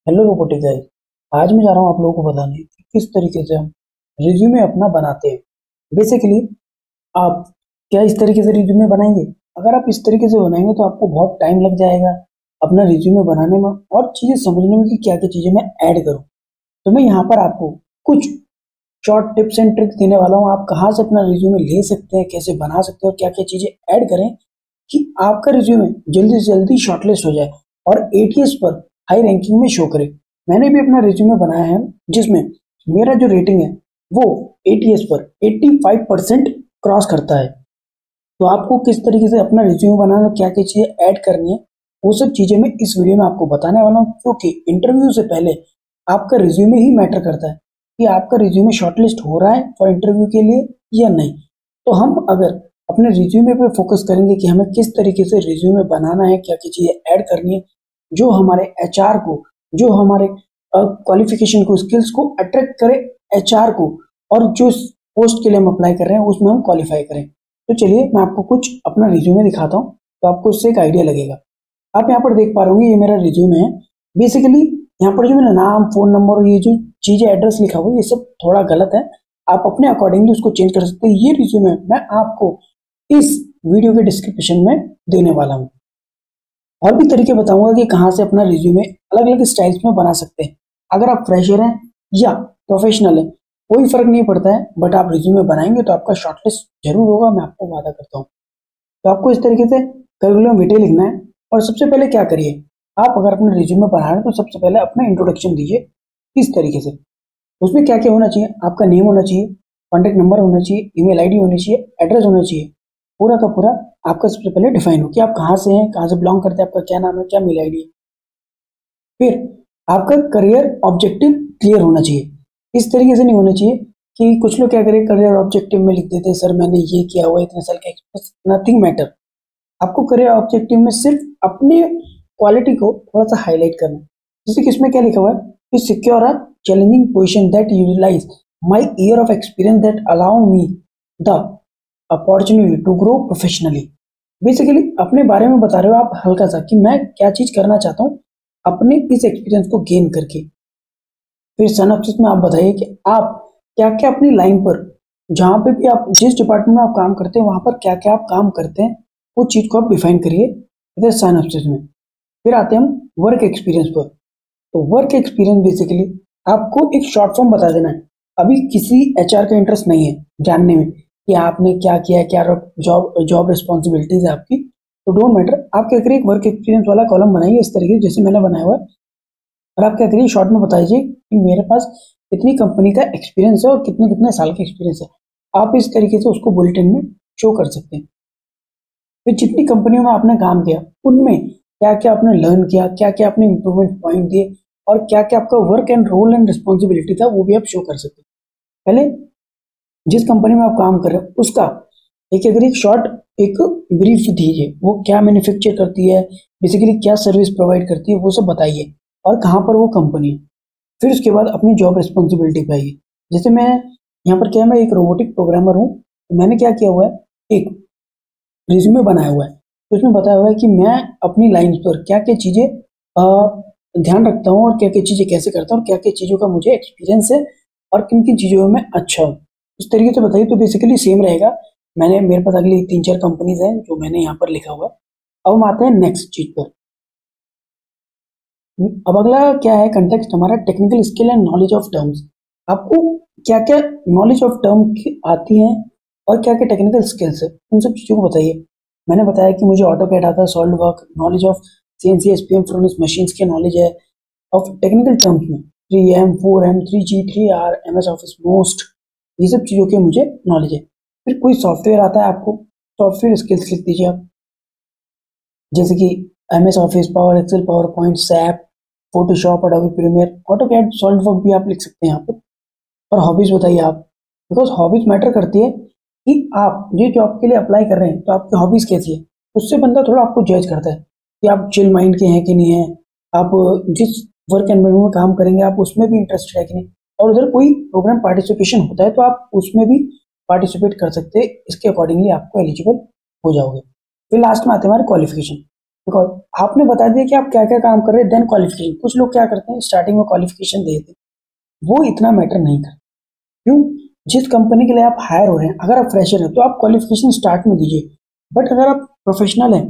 Hello robotic guys. आज मैं जा रहा हूँ आप लोगों को बताने कि किस तरीके से हम रिज्यूमे अपना बनाते हैं। बेसिकली आप क्या इस तरीके से रिज्यूमे बनाएंगे? अगर आप इस तरीके से बनाएंगे तो आपको बहुत टाइम लग जाएगा अपना रिज्यूमे बनाने में और चीज़ें समझने में कि क्या क्या चीज़ें मैं ऐड करूँ। तो मैं यहाँ पर आपको कुछ शॉर्ट टिप्स एंड ट्रिक्स देने वाला हूँ। आप कहाँ से अपना रिज्यूमे ले सकते हैं, कैसे बना सकते हैं और क्या क्या चीज़ें ऐड करें कि आपका रिज्यूमे जल्दी से जल्दी शॉर्टलिस्ट हो जाए और एटीएस पर हाई रैंकिंग में शो करे। मैंने भी अपना रिज्यूमे बनाया है जिसमें मेरा जो रेटिंग है वो एटीएस पर 85% क्रॉस करता है। तो आपको किस तरीके से अपना रिज्यूमे बनाना, क्या क्या चीज़ें ऐड करनी है, वो सब चीज़ें मैं इस वीडियो में आपको बताने वाला हूँ, क्योंकि इंटरव्यू से पहले आपका रिज्यूमे ही मैटर करता है कि आपका रिज्यूमे शॉर्टलिस्ट हो रहा है फॉर इंटरव्यू के लिए या नहीं। तो हम अगर अपने रिज्यूमे पे फोकस करेंगे कि हमें किस तरीके से रिज्यूमे बनाना है, क्या क्या चीज़ें ऐड करनी है जो हमारे एचआर को, जो हमारे क्वालिफिकेशन को, स्किल्स को अट्रैक्ट करे एचआर को, और जो पोस्ट के लिए हम अप्लाई कर रहे हैं उसमें हम क्वालिफाई करें। तो चलिए मैं आपको कुछ अपना रिज्यूमे दिखाता हूँ तो आपको उससे एक आइडिया लगेगा। आप यहाँ पर देख पा रहे होंगे ये मेरा रिज्यूमे है। बेसिकली यहाँ पर जो मेरा नाम, फोन नंबर और ये जो चीजें एड्रेस लिखा हुआ है ये सब थोड़ा गलत है। आप अपने अकॉर्डिंगली उसको चेंज कर सकते हैं। ये रिज्यूमे मैं आपको इस वीडियो के डिस्क्रिप्शन में देने वाला हूँ। और भी तरीके बताऊंगा कि कहाँ से अपना रिज्यूमे अलग अलग स्टाइल्स में बना सकते हैं। अगर आप फ्रेशर हैं या प्रोफेशनल हैं कोई फर्क नहीं पड़ता है, बट आप रिज्यूमे बनाएंगे तो आपका शॉर्टलिस्ट जरूर होगा, मैं आपको वादा करता हूँ। तो आपको इस तरीके से करिकुलम विटे लिखना है। और सबसे पहले क्या करिए, आप अगर अपने रिज्यूमे बना रहे हैं तो सबसे पहले अपना इंट्रोडक्शन दीजिए इस तरीके से। उसमें क्या क्या होना चाहिए? आपका नेम होना चाहिए, कॉन्टैक्ट नंबर होना चाहिए, ईमेल आईडी होनी चाहिए, एड्रेस होना चाहिए। पूरा का पूरा आपका सबसे पहले डिफाइन हो कि आप कहाँ से हैं, कहाँ से बिलोंग करते हैं, आपका क्या नाम है, क्या मेल आईडी है। फिर आपका करियर ऑब्जेक्टिव क्लियर होना चाहिए। इस तरीके से नहीं होना चाहिए कि कुछ लोग क्या करें, करियर ऑब्जेक्टिव में लिख देते हैं सर मैंने ये किया हुआ है, इतने साल का एक्सपीरियंस, नथिंग मैटर। आपको करियर ऑब्जेक्टिव में सिर्फ अपने क्वालिटी को थोड़ा सा हाईलाइट करना है। जैसे कि इसमें क्या लिखा हुआ है कि secure a challenging position that utilise my year of experience that allow me the opportunity to grow professionally. Basically अपने बारे में बता रहे हो आप हल्का सा कि मैं क्या चीज करना चाहता हूँ अपने इस एक्सपीरियंस को गेन करके। फिर सिनॉप्सिस में आप बताइए कि आप क्या क्या अपनी लाइन पर, जहाँ पे भी आप जिस डिपार्टमेंट में आप काम करते हैं वहां पर क्या क्या आप काम करते हैं, वो चीज को आप डिफाइन करिए इधर सिनॉप्सिस में। फिर आते हैं हम वर्क एक्सपीरियंस पर। तो वर्क एक्सपीरियंस बेसिकली आपको एक शॉर्ट फॉर्म बता देना है। अभी किसी एचआर का इंटरेस्ट नहीं है जानने में कि आपने क्या किया है, क्या जॉब जॉब रिस्पॉन्सिबिलिटीज है आपकी। तो डोंट मैटर, आप क्या करिए एक वर्क एक्सपीरियंस वाला कॉलम बनाइए इस तरीके जैसे मैंने बनाया हुआ है। और आप क्या करिए शॉर्ट में बताइए कि मेरे पास कितनी कंपनी का एक्सपीरियंस है और कितने कितने साल का एक्सपीरियंस है। आप इस तरीके से उसको बुलेटिन में शो कर सकते हैं। फिर जितनी कंपनियों में आपने काम किया उनमें क्या क्या आपने लर्न किया, क्या क्या आपने इंप्रूवमेंट पॉइंट दिए और क्या क्या आपका work and role and responsibility था, वो भी आप शो कर सकते हैं। पहले जिस कंपनी में आप काम कर रहे हो उसका एक अगर एक शॉर्ट एक ब्रीफ दीजिए, वो क्या मैन्युफैक्चर करती है, बेसिकली क्या सर्विस प्रोवाइड करती है, वो सब बताइए और कहाँ पर वो कंपनी है। फिर उसके बाद अपनी जॉब रिस्पॉन्सिबिलिटी पे आइए। जैसे मैं यहाँ पर क्या है, मैं एक रोबोटिक प्रोग्रामर हूँ, तो मैंने क्या किया हुआ है एक रिज्यूमे बनाया हुआ है। तो उसमें बताया हुआ है कि मैं अपनी लाइन पर क्या क्या चीज़ें ध्यान रखता हूँ और क्या क्या चीज़ें कैसे करता हूँ और क्या क्या चीज़ों का मुझे एक्सपीरियंस है और किन किन चीज़ों में मैं अच्छा हूँ। इस तरीके से बताइए तो बेसिकली सेम रहेगा। मैंने मेरे पास अगली 3-4 कंपनीज हैं जो मैंने यहाँ पर लिखा हुआ है। अब हम आते हैं नेक्स्ट चीज पर। अब अगला क्या है कंटेक्स्ट हमारा, technical skill and knowledge of terms. आपको क्या क्या नॉलेज ऑफ टर्म की आती है और क्या क्या टेक्निकल स्किल्स है, उन सब चीज़ों को बताइए। मैंने बताया कि मुझे ऑटो कैड आता है, solid work, knowledge of CNC SPM Fronius machines के नॉलेज है। ऑफ टेक्निकल टर्म्स में 3M 4M 3G 3R MS office most, ये सब चीज़ों के मुझे नॉलेज है। फिर कोई सॉफ्टवेयर आता है आपको, सॉफ्टवेयर स्किल्स लिख दीजिए आप, जैसे कि MS Office, power excel, PowerPoint, SAP, Photoshop, Adobe Premiere, AutoCAD, SolidWorks भी आप लिख सकते हैं यहाँ पर। और हॉबीज बताइए आप, बिकॉज हॉबीज मैटर करती है कि आप ये जॉब के लिए अप्लाई कर रहे हैं तो आपकी हॉबीज कैसी है। उससे बंदा थोड़ा आपको जज करता है कि आप चिल माइंड के हैं कि नहीं है, आप जिस वर्क एनवायरमेंट में काम करेंगे आप उसमें भी इंटरेस्टेड है कि नहीं। और उधर कोई प्रोग्राम पार्टिसिपेशन होता है तो आप उसमें भी पार्टिसिपेट कर सकते हैं, इसके अकॉर्डिंगली आपको एलिजिबल हो जाओगे। फिर लास्ट में आते हैं हमारे क्वालिफिकेशन। बिकॉज आपने बता दिया कि आप क्या क्या काम कर रहे हैं, देन क्वालिफिकेशन। कुछ लोग क्या करते हैं, स्टार्टिंग में क्वालिफिकेशन दे देते हैं, वो इतना मैटर नहीं करता। क्यों? जिस कंपनी के लिए आप हायर हो रहे हैं, अगर आप फ्रेशर हैं तो आप क्वालिफिकेशन स्टार्ट में दीजिए, बट अगर आप प्रोफेशनल हैं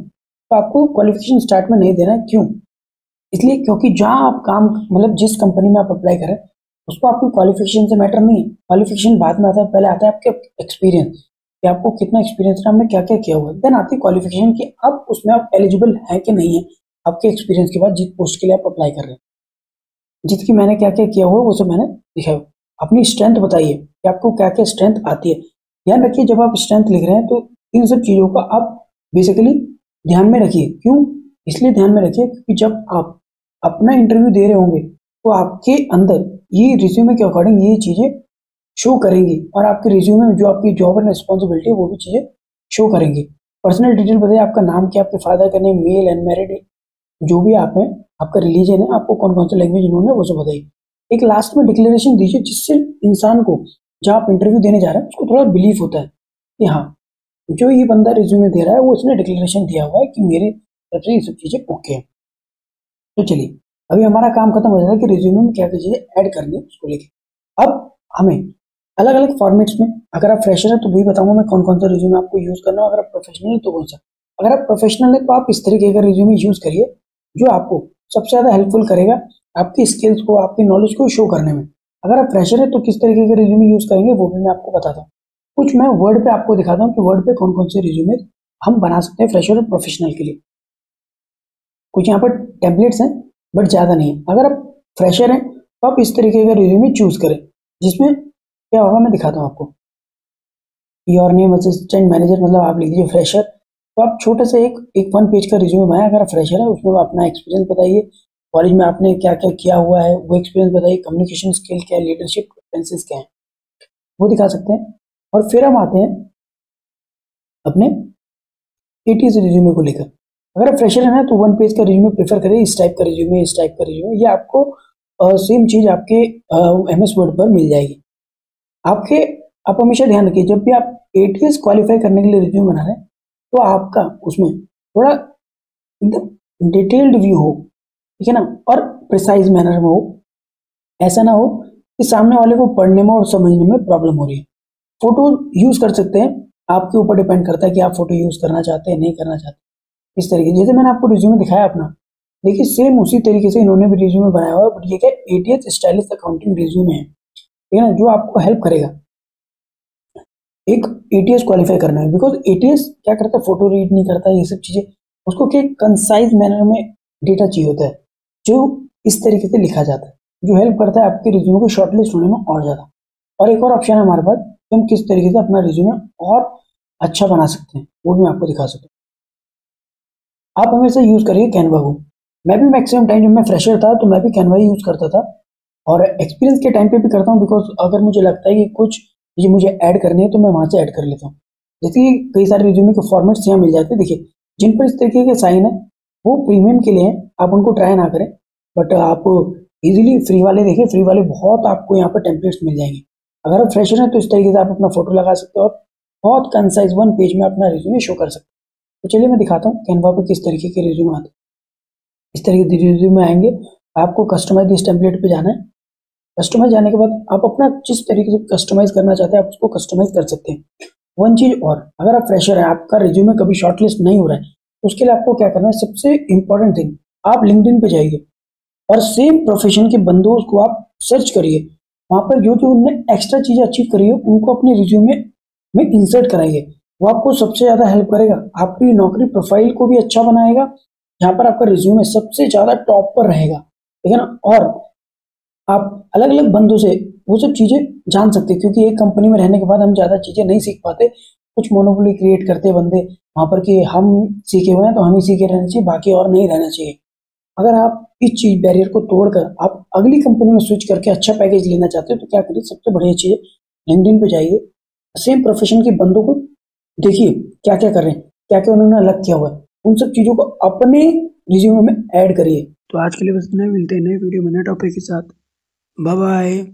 तो आपको क्वालिफिकेशन स्टार्ट में नहीं देना है। क्यों? इसलिए क्योंकि जहाँ आप काम, मतलब जिस कंपनी में आप अप्लाई करें, उसको आपकी क्वालिफिकेशन से मैटर नहीं है। क्वालिफिकेशन बाद में आता है, पहले आता है आपके एक्सपीरियंस, कि आपको कितना एक्सपीरियंस है, आपने क्या क्या किया हुआ है। देन आती है क्वालिफिकेशन की आप उसमें आप एलिजिबल हैं कि नहीं है, आपके एक्सपीरियंस के बाद जिस पोस्ट के लिए आप अप्लाई कर रहे हैं। जिसकी मैंने क्या क्या किया हुआ है वो सब मैंने लिखा है। अपनी स्ट्रेंथ बताइए कि आपको क्या क्या स्ट्रेंथ आती है। ध्यान रखिए जब आप स्ट्रेंथ लिख रहे हैं तो इन सब चीज़ों का आप बेसिकली ध्यान में रखिए। क्यों? इसलिए ध्यान में रखिए क्योंकि जब आप अपना इंटरव्यू दे रहे होंगे तो आपके अंदर ये रिज्यूमे के अकॉर्डिंग ये चीज़ें शो करेंगी, और आपके रिज्यूमे में जो आपकी जॉब एंड रिस्पॉन्सिबिलिटी है वो भी चीज़ें शो करेंगी। पर्सनल डिटेल बताइए, आपका नाम क्या, आपके फादर का नेम, मेल, अनमैरिड, जो भी आप हैं, आपका रिलीजन है, आपको कौन कौन सा लैंग्वेज इन्होंने वो सब बताइए। एक लास्ट में डिक्लेरेशन दीजिए जिससे इंसान को, जहाँ आप इंटरव्यू देने जा रहे हैं, उसको थोड़ा बिलीव होता है कि हाँ, जो ये बंदा रिज्यूमे दे रहा है वो उसने डिक्लेरेशन दिया हुआ है कि मेरे तरफ से ये सब चीज़ें ओके है। तो चलिए, अभी हमारा काम खत्म हो जाता है कि रिज्यूमे में क्या क्या चीज़ें ऐड करनी है उसको लेके। अब हमें अलग अलग फॉर्मेट्स में, अगर आप फ्रेशर है तो वही बताऊंगा मैं कौन कौन सा रिज्यूमे आपको यूज़ करना है, अगर आप प्रोफेशनल है तो कौन सा। अगर आप प्रोफेशनल है तो आप इस तरीके का रिज्यूमे यूज़ करिए जो आपको सबसे ज़्यादा हेल्पफुल करेगा आपकी स्किल्स को, आपकी नॉलेज को शो करने में। अगर आप फ्रेशर है तो किस तरीके का रिज्यूमे यूज़ करेंगे वो भी मैं आपको बताता हूँ। कुछ मैं वर्ड पे आपको दिखाता हूँ कि वर्ड पे कौन कौन से रिज्यूमे हम बना सकते हैं फ्रेशर और प्रोफेशनल के लिए। कुछ यहाँ पर टेम्पलेट्स हैं बट ज़्यादा नहीं है। अगर आप फ्रेशर हैं तो आप इस तरीके का रिज्यूमे चूज करें, जिसमें क्या होगा मैं दिखाता हूँ आपको। योर नेम असिस्टेंट मैनेजर, मतलब आप लिख दीजिए फ्रेशर, तो आप छोटे से एक एक 1 पेज का रिज्यूमे बनाएं। अगर आप फ्रेशर है उसमें आप अपना एक्सपीरियंस बताइए, कॉलेज में आपने क्या क्या किया हुआ है वो एक्सपीरियंस बताइए, कम्युनिकेशन स्किल क्या है, लीडरशिप कंपेटेंसीज क्या है वो दिखा सकते हैं। और फिर हम आते हैं अपने एटीएस रिज्यूमे को लेकर। अगर आप फ्रेशर है ना तो 1 पेज का रिज्यूमे प्रेफर करें, इस टाइप का रिज्यूमे, इस टाइप का रिज्यूमे, ये आपको सेम चीज आपके MS वर्ड पर मिल जाएगी। आपके आप हमेशा ध्यान रखिए जब भी आप एटीएस क्वालिफाई करने के लिए रिज्यूमे बना रहे हैं तो आपका उसमें थोड़ा एकदम डिटेल्ड व्यू हो, ठीक है ना, और प्रिसाइज मैनर में हो। ऐसा ना हो कि सामने वाले को पढ़ने में और समझने में प्रॉब्लम हो रही है। फोटो यूज कर सकते हैं, आपके ऊपर डिपेंड करता है कि आप फोटो यूज करना चाहते हैं नहीं करना चाहते। इस तरीके जैसे मैंने आपको रिज्यूमे दिखाया अपना, देखिए सेम उसी तरीके से इन्होंने भी रिज्यूमे बनाया हुआ है, बट ये क्या एटीएस स्टाइलिश अकाउंटिंग रिज्यूमे है, ठीक है ना, जो आपको हेल्प करेगा एक एटीएस क्वालिफाई करना है। बिकॉज एटीएस क्या करता है, फोटो रीड नहीं करता, ये सब चीजें उसको क्या कंसाइज मैनर में डेटा चाहिए होता है जो इस तरीके से लिखा जाता है, जो हेल्प करता है आपके रिज्यूमे को शॉर्टलिस्ट होने में और ज्यादा। और एक और ऑप्शन है हमारे पास कि हम किस तरीके से अपना रिज्यूमे और अच्छा बना सकते हैं, वो भी मैं आपको दिखा सकता हूँ। आप हमेशा यूज करिए कैनवा को। मैं भी मैक्सिमम टाइम जब मैं फ्रेशर था तो मैं भी कैनवा ही यूज करता था, और एक्सपीरियंस के टाइम पे भी करता हूँ। बिकॉज अगर मुझे लगता है कि कुछ ये मुझे ऐड करनी है तो मैं वहां से ऐड कर लेता हूँ। जैसे कि कई सारे रिज्यूमे के फॉर्मेट्स यहाँ मिल जाते हैं, देखिए जिन पर इस तरीके के साइन है वो प्रीमियम के लिए हैं, आप उनको ट्राई ना करें। बट आप इजीली फ्री वाले देखिए, फ्री वाले बहुत आपको यहाँ पर टेम्पलेट्स मिल जाएंगे। अगर आप फ्रेशर हैं तो इस तरीके से आप अपना फोटो लगा सकते हो और बहुत कंसाइज 1 पेज में अपना रिज्यूमे शो कर सकते हो। तो चलिए मैं दिखाता हूँ कैनवा पर किस तरीके के रिज्यूमे आते हैं। इस तरीके के रिज्यूमे आएंगे, आपको कस्टमाइज इस टेम्पलेट पे जाना है। कस्टमाइज जाने के बाद आप अपना जिस तरीके से कस्टमाइज करना चाहते हैं आप उसको कस्टमाइज कर सकते हैं। वन चीज और, अगर आप फ्रेशर है, आपका रिज्यूमे कभी शॉर्टलिस्ट नहीं हो रहा है, तो उसके लिए आपको क्या करना है, सबसे इंपॉर्टेंट थिंग, आप लिंक्डइन पे जाइए और सेम प्रोफेशन के बंदों को आप सर्च करिए। वहां पर जो जो उन्होंने एक्स्ट्रा चीजें अचीव करी है उनको अपने रिज्यूमे में इंसर्ट कराइए। वो आपको सबसे ज्यादा हेल्प करेगा, आपकी नौकरी प्रोफाइल को भी अच्छा बनाएगा, जहां पर आपका रिज्यूमे सबसे ज्यादा टॉप पर रहेगा, ठीक है ना। और आप अलग अलग बंदों से वो सब चीजें जान सकते हैं, क्योंकि एक कंपनी में रहने के बाद हम ज्यादा चीजें नहीं सीख पाते। कुछ मोनोपोली क्रिएट करते हैं बंदे वहां पर कि हम सीखे हुए हैं तो हम ही सीखे रहना चाहिए, बाकी और नहीं रहना चाहिए। अगर आप इस चीज बैरियर को तोड़कर आप अगली कंपनी में स्विच करके अच्छा पैकेज लेना चाहते हो तो क्या करिए, सबसे बढ़िया चीज लिंक्डइन पे जाइए, सेम प्रोफेशन के बंदों को देखिए क्या क्या कर रहे हैं, क्या क्या उन्होंने अलग किया हुआ है, उन सब चीजों को अपने रिज्यूमे में ऐड करिए। तो आज के लिए बस इतना ही, मिलते हैं नए वीडियो में नए टॉपिक के साथ। Bye bye.